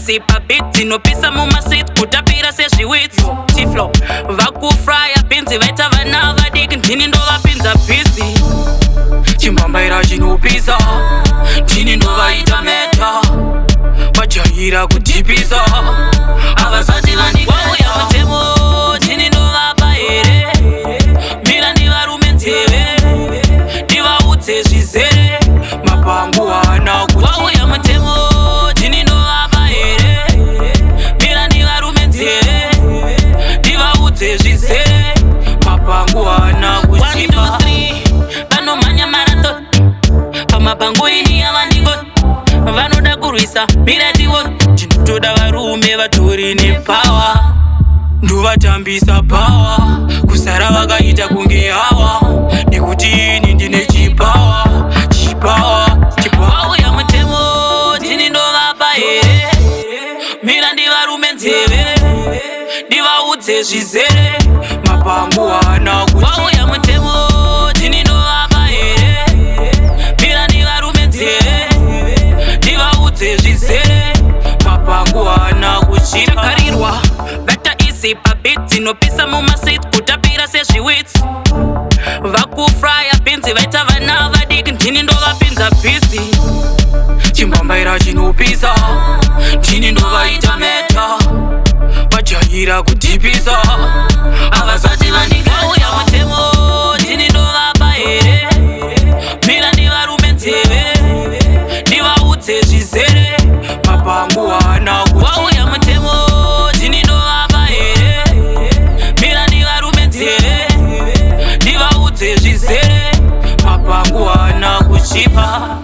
isi pabiti nopisa mumaswit kutapira sezviwitsi tiflo vakufraya pinzi vaita vana vadiki ndini ndovapinza bhizi chimambaira chinopisa ndini ndovaita meta vajaira kudhipisa havasati vandikauya mutemo ndini ndovapa here mira ndivarume nzeve ndivaudze zvizere mapangu haana kuauya mutemo ndini ndovapa here mira ndivarume nzeve ndivaudze zvizere mapangu haana kuchipa vanomhanya marathon pamapangu ini yavandiko vanoda kurwisa miratiwo ndinotoda varume vatori nepawa ndovatambisa pawa kusara vakaita kunge hawa nekuti ini ndine chipawa auya mutemo ndini ndovapa here mira ndivarume nzeve ndivaudze zvizere mapangu haana auya mutemo ndini ndovapa here mira ndivarume nzeve ndivaudze zvizere mapangu haana kuchirikarirwa vata isi pabiti nopisa mumaswit kutapira sezviwitsi vakufraya pinzi vaita vana vadiki ndini ndovapinza bhizi chimambaira chinopisa ndini ndovaita meta vajaira kudhipisa havasati vandikauya mutemo ndini ndovapa here mira ndivarume nzeve ndivaudze zvizere mapangu haana auya mutemo ndini ndovapa here mira ndivarume nzeve ndivaudze zvizere mapangu haana kuchipa